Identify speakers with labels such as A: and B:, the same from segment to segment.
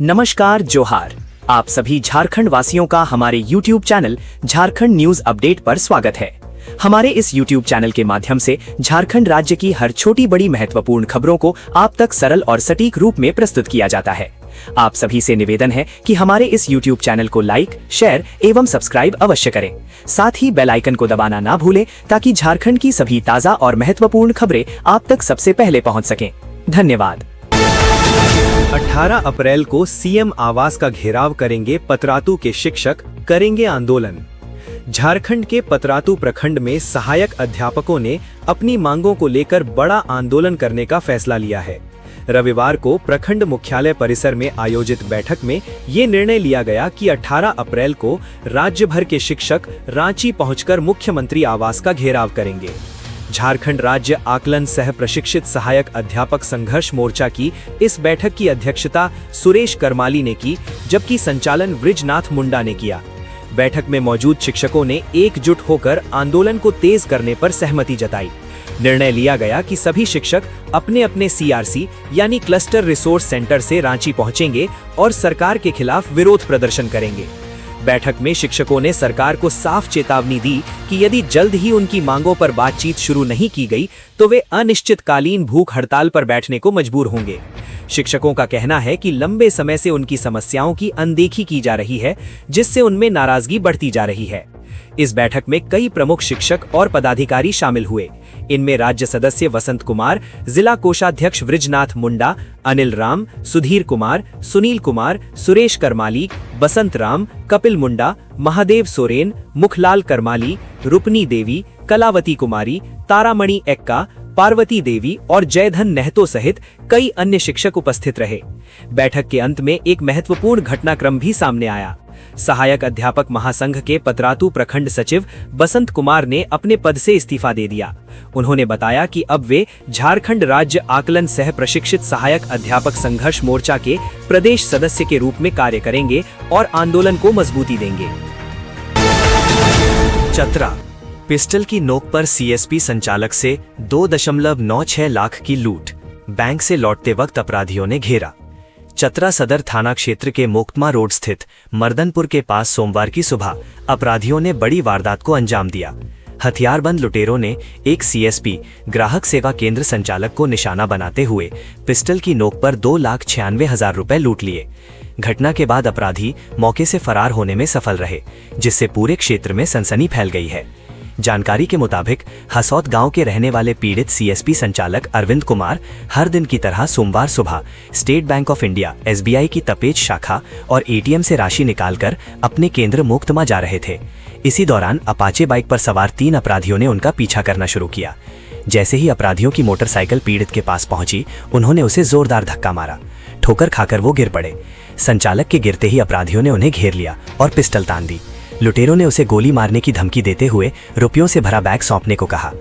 A: नमस्कार, जोहार। आप सभी झारखंड वासियों का हमारे YouTube channel Jharkhand news update पर स्वागत है। हमारे इस YouTube चैनल के माध्यम से झारखंड राज्य की हर छोटी बड़ी महत्वपूर्ण खबरों को आप तक सरल और सटीक रूप में प्रस्तुत किया जाता है। आप सभी से निवेदन है कि हमारे इस YouTube चैनल को लाइक, शेयर एवं सब्सक्राइब अवश्य करें। साथ ही बेल आइकन को दबाना ना भूलें ताकि झारखंड की सभी ताजा और महत्वपूर्ण खबरें आप तक सबसे पहले पहुंच सकें। धन्यवाद।
B: 18 अप्रैल को सीएम आवास का घेराव करेंगे पतरातू के शिक्षक, करेंगे आंदोलन। झारखंड के पतरातू प्रखंड में सहायक अध्यापकों ने अपनी मांगों को लेकर बड़ा आंदोलन करने का फैसला लिया है। रविवार को प्रखंड मुख्यालय परिसर में आयोजित बैठक में ये निर्णय लिया गया कि 18 अप्रैल को राज्य भर के शिक्षक रांची पहुंचकर मुख्यमंत्री आवास का घेराव करेंगे। झारखंड राज्य आकलन सह प्रशिक्षित सहायक अध्यापक संघर्ष मोर्चा की इस बैठक की अध्यक्षता सुरेश करमाली ने की, जबकि संचालन वृजनाथ मुंडा ने किया। बैठक में मौजूद शिक्षकों ने एकजुट होकर आंदोलन को तेज करने पर सहमति जताई। निर्णय लिया गया कि सभी शिक्षक अपने अपने CRC यानी क्लस्टर रिसोर्स सेंटर से रांची पहुंचेंगे और सरकार के खिलाफ विरोध प्रदर्शन करेंगे। बैठक में शिक्षकों ने सरकार को साफ चेतावनी दी कि यदि जल्द ही उनकी मांगों पर बातचीत शुरू नहीं की गई तो वे अनिश्चितकालीन भूख हड़ताल पर बैठने को मजबूर होंगे। शिक्षकों का कहना है कि लंबे समय से उनकी समस्याओं की अनदेखी की जा रही है, जिससे उनमें नाराजगी बढ़ती जा रही है। इस बैठक में कई प्रमुख शिक्षक और पदाधिकारी शामिल हुए। इनमें राज्य सदस्य वसंत कुमार, जिला कोषाध्यक्ष वृजनाथ मुंडा, अनिल राम, सुधीर कुमार, सुनील कुमार, सुरेश करमाली, बसंत राम, कपिल मुंडा, महादेव सोरेन, मुखलाल करमाली, रुपनी देवी, कलावती कुमारी, तारामणि एक्का, पार्वती देवी और जयधन नेहतो सहित कई अन्य शिक्षक उपस्थित रहे। बैठक के अंत में एक महत्वपूर्ण घटनाक्रम भी सामने आया। सहायक अध्यापक महासंघ के पतरातू प्रखंड सचिव बसंत कुमार ने अपने पद से इस्तीफा दे दिया। उन्होंने बताया कि अब वे झारखंड राज्य आकलन सह प्रशिक्षित सहायक अध्यापक संघर्ष मोर्चा के प्रदेश सदस्य के रूप में कार्य करेंगे और आंदोलन को मजबूती देंगे। चतरा पिस्टल की नोक पर CSP संचालक से 2.96 लाख की लूट, बैंक से लौटते वक्त अपराधियों ने घेरा। चतरा सदर थाना क्षेत्र के मोक्तमा रोड स्थित मर्दनपुर के पास सोमवार की सुबह अपराधियों ने बड़ी वारदात को अंजाम दिया। हथियारबंद लुटेरों ने एक CSP ग्राहक सेवा केंद्र संचालक को निशाना बनाते हुए पिस्टल की नोक पर 2,96,000 रुपए लूट लिए। घटना के बाद अपराधी मौके से फरार होने में सफल रहे, जिससे पूरे क्षेत्र में सनसनी फैल गई है। जानकारी के मुताबिक हसौत गांव के रहने वाले पीड़ित CSP संचालक अरविंद कुमार हर दिन की तरह सोमवार सुबह state bank of India SBI की तपेज शाखा और ATM से राशि निकालकर अपने केंद्र मोक्तमा जा रहे थे। इसी दौरान अपाचे बाइक पर सवार 3 अपराधियों ने उनका पीछा करना शुरू किया। जैसे ही अपराधियों की मोटरसाइकिल पीड़ित के पास पहुंची, उन्होंने उसे जोरदार धक्का मारा। ठोकर खाकर वो गिर पड़े। संचालक के गिरते ही अपराधियों ने उन्हें घेर लिया और पिस्टल तान दी। लुटेरों ने उसे गोली मारने की धमकी देते हुए रुपयों से भरा बैग सौंपने को कहा।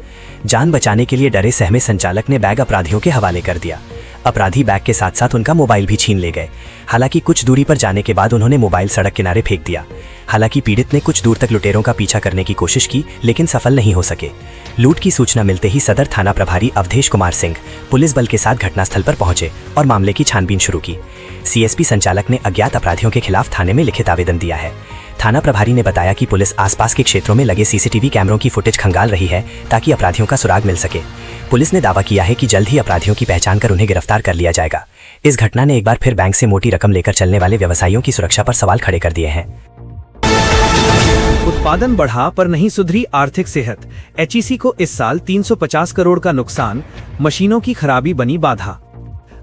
B: जान बचाने के लिए डरे सहमे संचालक ने बैग अपराधियों के हवाले कर दिया। अपराधी बैग के साथ साथ उनका मोबाइल भी छीन ले गए। हालांकि कुछ दूरी पर जाने के बाद उन्होंने मोबाइल सड़क किनारे फेंक दिया। हालांकि पीड़ित ने कुछ दूर तक लुटेरों का पीछा करने की कोशिश की, लेकिन सफल नहीं हो सके। लूट की सूचना मिलते ही सदर थाना प्रभारी अवधेश कुमार सिंह पुलिस बल के साथ घटनास्थल पर पहुंचे और मामले की छानबीन शुरू की। CSP संचालक ने अज्ञात अपराधियों के खिलाफ थाने में लिखित आवेदन दिया है। थाना प्रभारी ने बताया कि पुलिस आसपास के क्षेत्रों में लगे CCTV कैमरों की फुटेज खंगाल रही है ताकि अपराधियों का सुराग मिल सके। पुलिस ने दावा किया है कि जल्द ही अपराधियों की पहचान कर उन्हें गिरफ्तार कर लिया जाएगा। इस घटना ने एक बार फिर बैंक से मोटी रकम लेकर चलने वाले व्यवसायियों की सुरक्षा पर सवाल खड़े कर दिए हैं।
C: उत्पादन बढ़ा पर नहीं सुधरी आर्थिक सेहत। HEC को इस साल 350 करोड़ का नुकसान, मशीनों की खराबी बनी बाधा।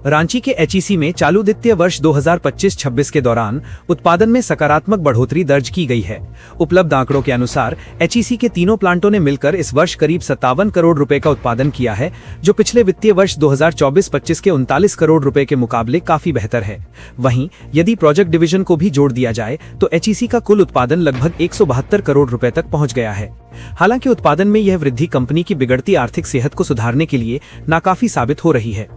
C: रांची के HEC में चालू वित्तीय वर्ष 2025-26 के दौरान उत्पादन में सकारात्मक बढ़ोतरी दर्ज की गई है। उपलब्ध आंकड़ों के अनुसार HEC के तीनों प्लांटों ने मिलकर इस वर्ष करीब 57 करोड़ रुपए का उत्पादन किया है, जो पिछले वित्तीय वर्ष 2024-25 के 39 करोड़ रुपए के मुकाबले काफी बेहतर है। वहीं यदि प्रोजेक्ट डिवीजन को भी जोड़ दिया जाए तो HEC का कुल उत्पादन लगभग 172 करोड़ रुपए तक पहुंच गया है। हालांकि उत्पादन में यह वृद्धि कंपनी की बिगड़ती आर्थिक सेहत को सुधारने के लिए नाकाफी साबित हो रही है।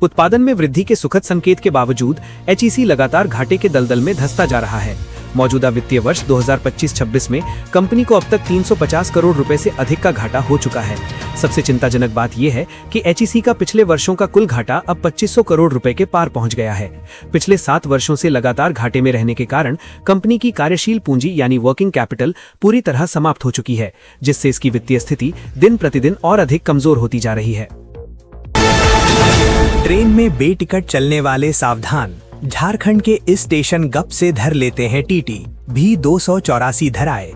C: उत्पादन में वृद्धि के सुखद संकेत के बावजूद HEC लगातार घाटे के दलदल में धंसता जा रहा है। मौजूदा वित्तीय वर्ष 2025-26 में कंपनी को अब तक 350 करोड़ रुपए से अधिक का घाटा हो चुका है। सबसे चिंताजनक बात यह है कि एचईसी का पिछले वर्षों का कुल घाटा अब 2500 करोड़ रुपए के पार पहुंच गया है। पिछले 7 वर्षों से लगातार घाटे में रहने के कारण कंपनी की कार्यशील पूंजी यानी वर्किंग कैपिटल पूरी तरह समाप्त हो चुकी है, जिससे इसकी वित्तीय स्थिति दिन प्रतिदिन और अधिक कमजोर होती जा रही है।
A: ट्रेन में बेटिकट चलने वाले सावधान, झारखंड के इस स्टेशन गप से धर लेते हैं टीटी भी 284 धराए।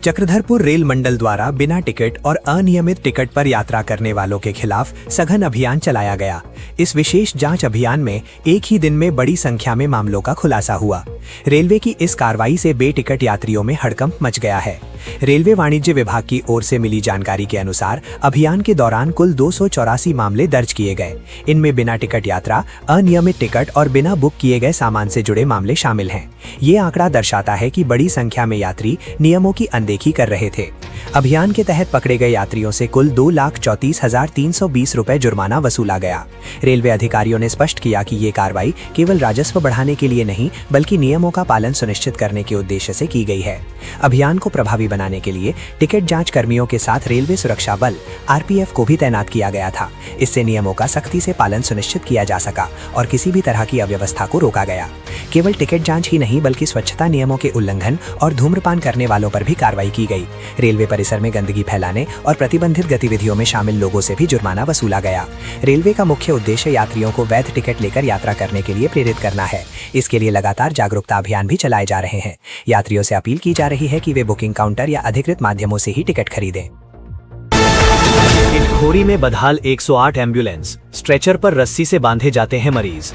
A: चक्रधरपुर रेल मंडल द्वारा बिना टिकट और अनियमित टिकट पर यात्रा करने वालों के खिलाफ सघन अभियान चलाया गया। इस विशेष जांच अभियान में एक ही दिन में बड़ी संख्या में मामलों का खुलासा हुआ। रेलवे की इस कार्रवाई से बेटिकट यात्रियों में हड़कंप मच गया है। रेलवे वाणिज्य विभाग की ओर से मिली जानकारी के अनुसार अभियान के दौरान कुल 284 मामले दर्ज किए गए। इनमें बिना टिकट यात्रा, अनियमित टिकट और बिना बुक किए गए सामान से जुड़े मामले शामिल हैं। ये आंकड़ा दर्शाता है कि बड़ी संख्या में यात्री नियमों की अनदेखी कर रहे थे। अभियान के तहत पकड़े गए यात्रियों से कुल 2,34,320 रुपए जुर्माना वसूला गया। रेलवे अधिकारियों ने स्पष्ट किया कि ये कार्रवाई केवल राजस्व बढ़ाने के लिए नहीं, बल्कि नियमों का पालन सुनिश्चित करने के उद्देश्य से की गई है। अभियान को प्रभावी बनाने के लिए टिकट जांच कर्मियों के साथ रेलवे सुरक्षा बल आरपीएफ को भी तैनात किया गया था। इससे नियमों का सख्ती से पालन सुनिश्चित किया जा सका और किसी भी तरह की अव्यवस्था को रोका गया। केवल टिकट जांच ही नहीं, बल्कि स्वच्छता नियमों के उल्लंघन और धूम्रपान करने वालों पर भी कार्रवाई की गई। रेलवे परिसर में गंदगी फैलाने और प्रतिबंधित गतिविधियों में शामिल लोगों से भी जुर्माना वसूला गया। रेलवे का मुख्य उद्देश्य यात्रियों को वैध टिकट लेकर यात्रा करने के लिए प्रेरित करना है। इसके लिए लगातार जागरूकता अभियान भी चलाए जा रहे हैं। यात्रियों से अपील की जा रही है कि वे बुकिंग काउंटर या अधिकृत माध्यमों से ही टिकट खरीदें।
B: इटखोरी में बदहाल 108 एम्बुलेंस, स्ट्रेचर पर रस्सी से बांधे जाते हैं मरीज।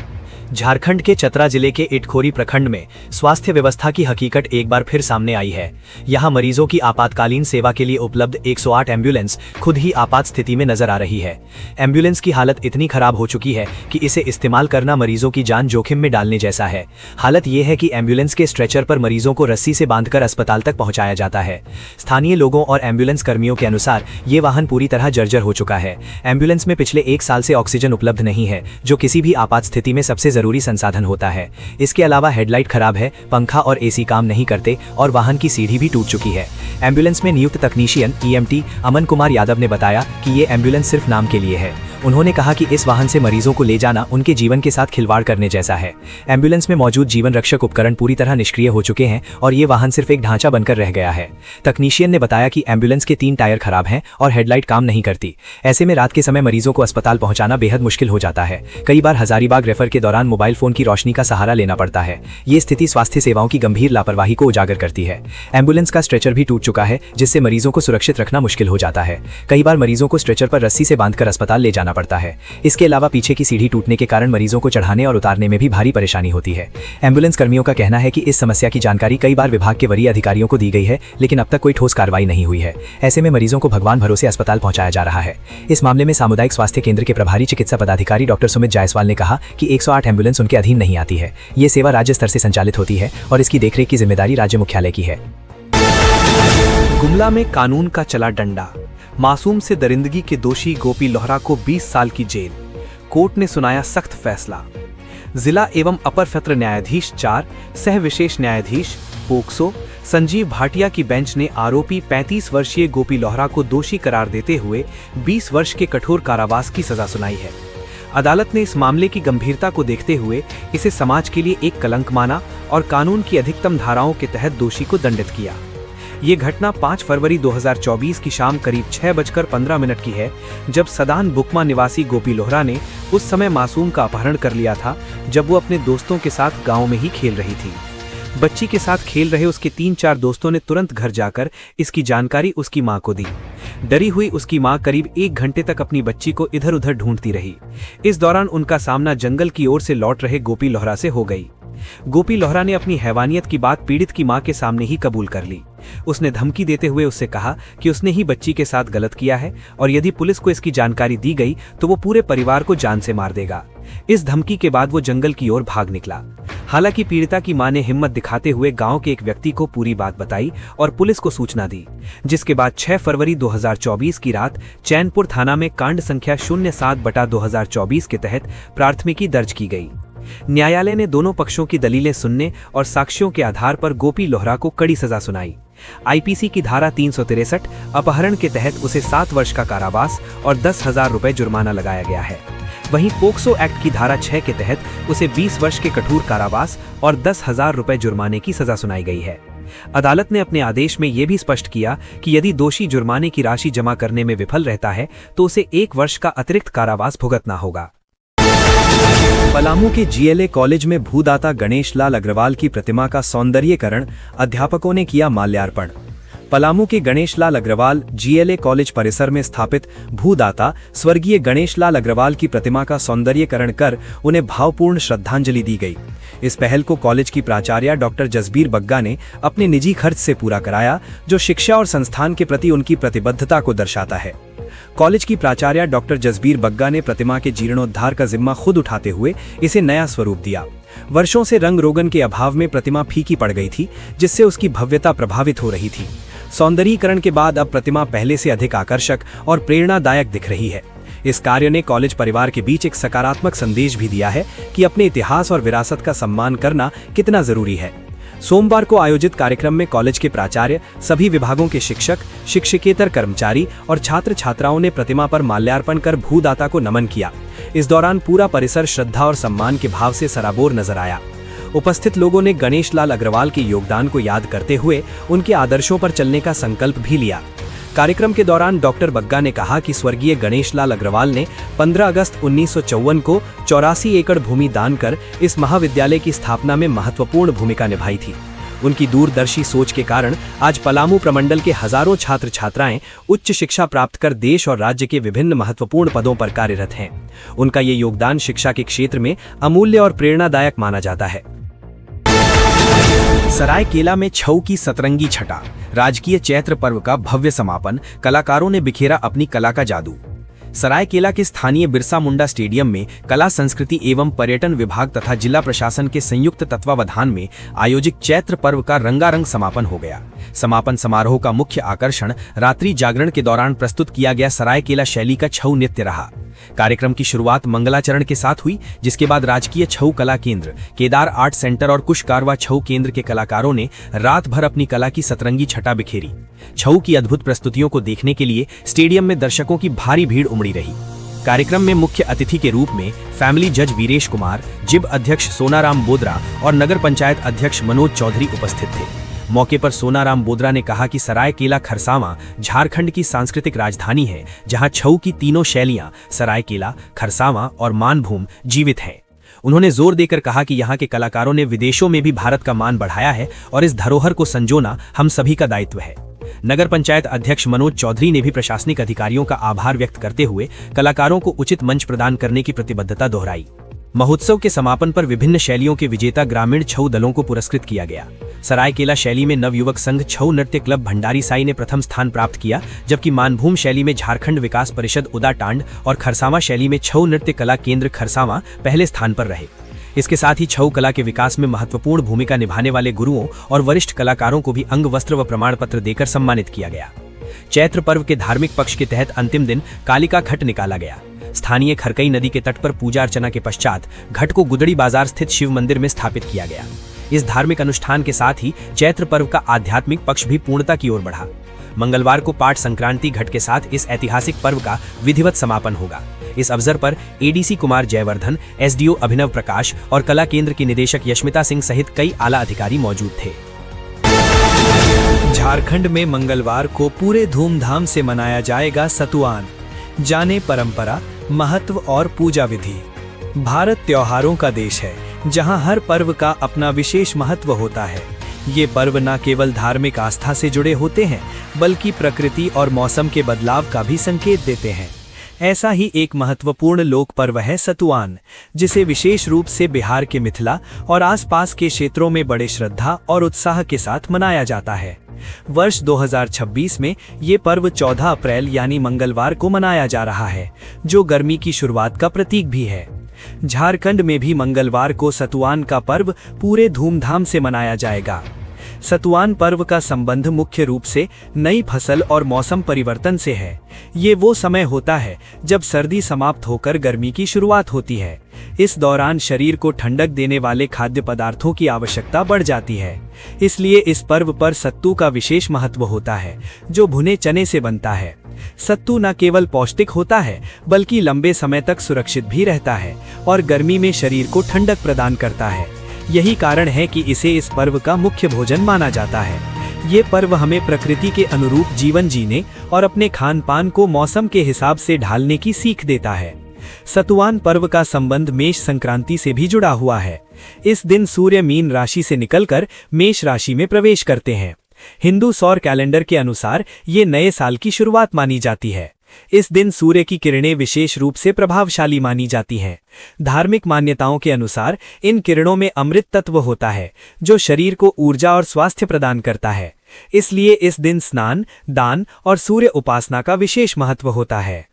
B: झारखंड के चतरा जिले के इटखोरी प्रखंड में स्वास्थ्य व्यवस्था की हकीकत एक बार फिर सामने आई है। यहां मरीजों की आपातकालीन सेवा के लिए उपलब्ध 108 एम्बुलेंस खुद ही आपात स्थिति में नजर आ रही है। एम्बुलेंस की हालत इतनी खराब हो चुकी है कि इसे इस्तेमाल करना मरीजों की जान जोखिम में डालने जैसा है। हालत यह है कि एम्बुलेंस के स्ट्रेचर पर मरीजों को रस्सी से बांधकर अस्पताल तक पहुंचाया जाता है। स्थानीय लोगों और एम्बुलेंस कर्मियों के अनुसार ये वाहन पूरी तरह जर्जर हो चुका है। एम्बुलेंस में पिछले 1 साल से ऑक्सीजन उपलब्ध नहीं है, जो किसी भी आपात स्थिति में सबसे जरूरी संसाधन होता है। इसके अलावा हेडलाइट खराब है, पंखा और एसी काम नहीं करते और वाहन की सीढ़ी भी टूट चुकी है। एम्बुलेंस में नियुक्त तकनीशियन ईएमटी अमन कुमार यादव ने बताया कि ये एम्बुलेंस सिर्फ नाम के लिए है। उन्होंने कहा कि इस वाहन से मरीजों को ले जाना उनके जीवन के साथ खिलवाड़ करने जैसा है। एम्बुलेंस में मौजूद जीवन रक्षक उपकरण पूरी तरह निष्क्रिय हो चुके हैं और ये वाहन सिर्फ एक ढांचा बनकर रह गया है। तकनीशियन ने बताया कि एम्बुलेंस के 3 टायर खराब हैं और हेडलाइट काम नहीं करती। ऐसे में रात के समय मरीजों को अस्पताल पहुंचाना बेहद मुश्किल हो जाता है। कई बार हजारीबाग रेफर के दौरान मोबाइल फोन की रोशनी का सहारा लेना पड़ता है। ये स्थिति स्वास्थ्य सेवाओं की गंभीर लापरवाही को उजागर करती है। एम्बुलेंस का स्ट्रेचर भी टूट चुका है, जिससे मरीजों को सुरक्षित रखना मुश्किल हो जाता है। कई बार मरीजों को स्ट्रेचर पर रस्सी से बांधकर अस्पताल ले जाना पड़ता है। इसके अलावा पीछे की सीढ़ी टूटने के कारण मरीजों को चढ़ाने और उतारने में भी भारी परेशानी होती है। एम्बुलेंस कर्मियों का कहना है कि इस समस्या की जानकारी कई बार विभाग के वरीय अधिकारियों को दी गई है, लेकिन अब तक कोई ठोस कार्रवाई नहीं हुई है। ऐसे में मरीजों को भगवान भरोसे अस्पताल पहुंचाया जा रहा है। इस मामले में सामुदायिक स्वास्थ्य केंद्र के प्रभारी चिकित्सा पदाधिकारी डॉक्टर सुमित जायसवाल ने कहा कि 108 एम्बुलेंस उनके अधीन नहीं आती है। ये सेवा राज्य स्तर से संचालित होती है और इसकी देखरेख की जिम्मेदारी राज्य मुख्यालय की है।
C: गुमला में कानून का चला डंडा, मासूम से दरिंदगी के दोषी गोपी लोहरा को 20 साल की जेल। कोर्ट ने सुनाया सख्त फैसला। जिला एवं अपर सत्र न्यायाधीश 4 सह विशेष न्यायाधीश पोक्सो संजीव भाटिया की बेंच ने आरोपी 35 वर्षीय गोपी लोहरा को दोषी करार देते हुए 20 वर्ष के कठोर कारावास की सजा सुनाई है। अदालत ने इस मामले की गंभीरता को देखते हुए इसे समाज के लिए एक कलंक माना और कानून की अधिकतम धाराओं के तहत दोषी को दंडित किया। ये घटना 5 फरवरी 2024 की शाम करीब 6:15 की है, जब सदान बुकमा निवासी गोपी लोहरा ने उस समय मासूम का अपहरण कर लिया था, जब वो अपने दोस्तों के साथ गांव में ही खेल रही थी। बच्ची के साथ खेल रहे उसके 3-4 दोस्तों ने तुरंत घर जाकर इसकी जानकारी उसकी मां को दी। डरी हुई उसकी मां करीब 1 घंटे तक अपनी बच्ची को इधर उधर ढूंढती रही। इस दौरान उनका सामना जंगल की ओर से लौट रहे गोपी लोहरा से हो गई। गोपी लोहरा ने अपनी हैवानियत की बात पीड़ित की मां के सामने ही कबूल कर ली। उसने धमकी देते हुए उससे कहा कि उसने ही बच्ची के साथ गलत किया है और यदि पुलिस को इसकी जानकारी दी गई तो वो पूरे परिवार को जान से मार देगा। इस धमकी के बाद वो जंगल की ओर भाग निकला। हालांकि पीड़िता की मां ने हिम्मत दिखाते हुए गांव के एक व्यक्ति को पूरी बात बताई और पुलिस को सूचना दी, जिसके बाद 6 फरवरी 2024 की रात चैनपुर थाना में कांड संख्या 07/2024 के तहत प्राथमिकी दर्ज की गई। न्यायालय ने दोनों पक्षों की दलीलें सुनने और साक्ष्यों के आधार पर गोपी लोहरा को कड़ी सजा सुनाई। आईपीसी की धारा 363 अपहरण के तहत उसे 7 वर्ष का कारावास और 10,000 रुपए जुर्माना लगाया गया है। वहीं पोक्सो एक्ट की धारा 6 के तहत उसे 20 वर्ष के कठोर कारावास और 10,000 रुपए जुर्माने की सजा सुनाई गई है। अदालत ने अपने आदेश में यह भी स्पष्ट किया कि यदि दोषी जुर्माने की राशि जमा करने में विफल रहता है तो उसे 1 वर्ष का अतिरिक्त कारावास भुगतना होगा।
B: पलामू के जीएलए कॉलेज में भूदाता गणेश लाल अग्रवाल की प्रतिमा का सौंदर्यीकरण अध्यापकों ने किया माल्यार्पण। पलामू के गणेश लाल अग्रवाल जीएलए कॉलेज परिसर में स्थापित भूदाता स्वर्गीय गणेश लाल अग्रवाल की प्रतिमा का सौंदर्यीकरण कर उन्हें भावपूर्ण श्रद्धांजलि दी गई। इस पहल को कॉलेज की प्राचार्य डॉक्टर जसबीर बग्गा ने अपने निजी खर्च से पूरा कराया, जो शिक्षा और संस्थान के प्रति उनकी प्रतिबद्धता को दर्शाता है। कॉलेज की प्राचार्य डॉक्टर जसबीर बग्गा ने प्रतिमा के जीर्णोद्धार का जिम्मा खुद उठाते हुए इसे नया स्वरूप दिया। वर्षों से रंग रोगन के अभाव में प्रतिमा फीकी पड़ गई थी, जिससे उसकी भव्यता प्रभावित हो रही थी। सौंदर्यीकरण के बाद अब प्रतिमा पहले से अधिक आकर्षक और प्रेरणादायक दिख रही है। इस कार्य ने कॉलेज परिवार के बीच एक सकारात्मक संदेश भी दिया है कि अपने इतिहास और विरासत का सम्मान करना कितना जरूरी है। सोमवार को आयोजित कार्यक्रम में कॉलेज के प्राचार्य, सभी विभागों के शिक्षक, शिक्षकेतर कर्मचारी और छात्र छात्राओं ने प्रतिमा पर माल्यार्पण कर भूदाता को नमन किया। इस दौरान पूरा परिसर श्रद्धा और सम्मान के भाव से सराबोर नजर आया। उपस्थित लोगों ने गणेश लाल अग्रवाल के योगदान को याद करते हुए उनके आदर्शों पर चलने का संकल्प भी लिया। कार्यक्रम के दौरान डॉक्टर बग्गा ने कहा कि स्वर्गीय गणेश लाल अग्रवाल ने 15 अगस्त 1954 को 84 एकड़ भूमि दान कर इस महाविद्यालय की स्थापना में महत्वपूर्ण भूमिका निभाई थी। उनकी दूरदर्शी सोच के कारण आज पलामू प्रमंडल के हजारों छात्र छात्राएं उच्च शिक्षा प्राप्त कर देश और राज्य के विभिन्न महत्वपूर्ण पदों पर कार्यरत हैं। उनका ये योगदान शिक्षा के क्षेत्र में अमूल्य और प्रेरणादायक माना जाता है।
C: सरायकेला में छऊ की सतरंगी छटा, राजकीय चैत्र पर्व का भव्य समापन, कलाकारों ने बिखेरा अपनी कला का जादू। सरायकेला के स्थानीय बिरसा मुंडा स्टेडियम में कला संस्कृति एवं पर्यटन विभाग तथा जिला प्रशासन के संयुक्त तत्वावधान में आयोजित चैत्र पर्व का रंगारंग समापन हो गया। समापन समारोह का मुख्य आकर्षण रात्रि जागरण के दौरान प्रस्तुत किया गया सरायकेला शैली का छऊ नृत्य रहा। कार्यक्रम की शुरुआत मंगलाचरण के साथ हुई, जिसके बाद राजकीय छऊ कला केंद्र, केदार आर्ट सेंटर और कुशकारवा छऊ केंद्र के कलाकारों ने रात भर अपनी कला की सतरंगी छटा बिखेरी। छऊ की अद्भुत प्रस्तुतियों को देखने के लिए स्टेडियम में दर्शकों की भारी भीड़ उमड़ी रही। कार्यक्रम में मुख्य अतिथि के रूप में फैमिली जज वीरेश कुमार, जिब अध्यक्ष सोनाराम बोदरा और नगर पंचायत अध्यक्ष मनोज चौधरी उपस्थित थे। मौके पर सोनाराम बोदरा ने कहा कि सरायकेला खरसावां झारखंड की सांस्कृतिक राजधानी है, जहां छऊ की तीनों शैलियां सरायकेला, खरसावां और मानभूम जीवित हैं। उन्होंने जोर देकर कहा कि यहाँ के कलाकारों ने विदेशों में भी भारत का मान बढ़ाया है और इस धरोहर को संजोना हम सभी का दायित्व है। नगर पंचायत अध्यक्ष मनोज चौधरी ने भी प्रशासनिक अधिकारियों का आभार व्यक्त करते हुए कलाकारों को उचित मंच प्रदान करने की प्रतिबद्धता दोहराई। महोत्सव के समापन पर विभिन्न शैलियों के विजेता ग्रामीण छऊ दलों को पुरस्कृत किया गया। सरायकेला शैली में नवयुवक संघ छऊ नृत्य क्लब भंडारी साई ने प्रथम स्थान प्राप्त किया, जबकि मानभूम शैली में झारखंड विकास परिषद उदाटांड और खरसावां शैली में छऊ नृत्य कला केंद्र खरसावां पहले स्थान पर रहे। इसके साथ ही छऊ कला के विकास में महत्वपूर्ण भूमिका निभाने वाले गुरुओं और वरिष्ठ कलाकारों को भी अंग वस्त्र व प्रमाण पत्र देकर सम्मानित किया गया। चैत्र पर्व के धार्मिक पक्ष के तहत अंतिम दिन कालिका घट निकाला गया। स्थानीय खरकई नदी के तट पर पूजा अर्चना के पश्चात घट को गुदड़ी बाजार स्थित शिव मंदिर में स्थापित किया गया। इस धार्मिक अनुष्ठान के साथ ही चैत्र पर्व का आध्यात्मिक पक्ष भी पूर्णता की ओर बढ़ा। मंगलवार को पाठ संक्रांति घट के साथ इस ऐतिहासिक पर्व का विधिवत समापन होगा। इस अवसर पर एडीसी कुमार जयवर्धन, एसडीओ अभिनव प्रकाश और कला केंद्र की निदेशक यश्मिता सिंह सहित कई आला अधिकारी मौजूद थे।
B: झारखंड में मंगलवार को पूरे धूमधाम से मनाया जाएगा सतुआन। जाने परंपरा, महत्व और पूजा विधि। भारत त्योहारों का देश है, जहां हर पर्व का अपना विशेष महत्व होता है। ये पर्व न केवल धार्मिक आस्था से जुड़े होते हैं, बल्कि प्रकृति और मौसम के बदलाव का भी संकेत देते हैं। ऐसा ही एक महत्वपूर्ण लोक पर्व है सतुआन, जिसे विशेष रूप से बिहार के मिथिला और आसपास के क्षेत्रों में बड़े श्रद्धा और उत्साह के साथ मनाया जाता है। वर्ष 2026 में ये पर्व 14 अप्रैल यानी मंगलवार को मनाया जा रहा है, जो गर्मी की शुरुआत का प्रतीक भी है। झारखंड में भी मंगलवार को सतुआन का पर्व पूरे धूमधाम से मनाया जाएगा। सतुआन पर्व का संबंध मुख्य रूप से नई फसल और मौसम परिवर्तन से है। ये वो समय होता है जब सर्दी समाप्त होकर गर्मी की शुरुआत होती है।
C: इस दौरान शरीर को ठंडक देने वाले खाद्य पदार्थों की आवश्यकता बढ़ जाती है। इसलिए इस पर्व पर सत्तू का विशेष महत्व होता है, जो भुने चने से बनता है। सत्तू न केवल पौष्टिक होता है, बल्कि लंबे समय तक सुरक्षित भी रहता है और गर्मी में शरीर को ठंडक प्रदान करता है। यही कारण है कि इसे इस पर्व का मुख्य भोजन माना जाता है। ये पर्व हमें प्रकृति के अनुरूप जीवन जीने और अपने खान पान को मौसम के हिसाब से ढालने की सीख देता है। सतुवान पर्व का संबंध मेष संक्रांति से भी जुड़ा हुआ है। इस दिन सूर्य मीन राशि से निकलकर मेष राशि में प्रवेश करते हैं। हिंदू सौर कैलेंडर के अनुसार ये नए साल की शुरुआत मानी जाती है। इस दिन सूर्य की किरणें विशेष रूप से प्रभावशाली मानी जाती हैं। धार्मिक मान्यताओं के अनुसार इन किरणों में अमृत तत्व होता है, जो शरीर को ऊर्जा और स्वास्थ्य प्रदान करता है। इसलिए इस दिन स्नान, दान और सूर्य उपासना का विशेष महत्व होता है।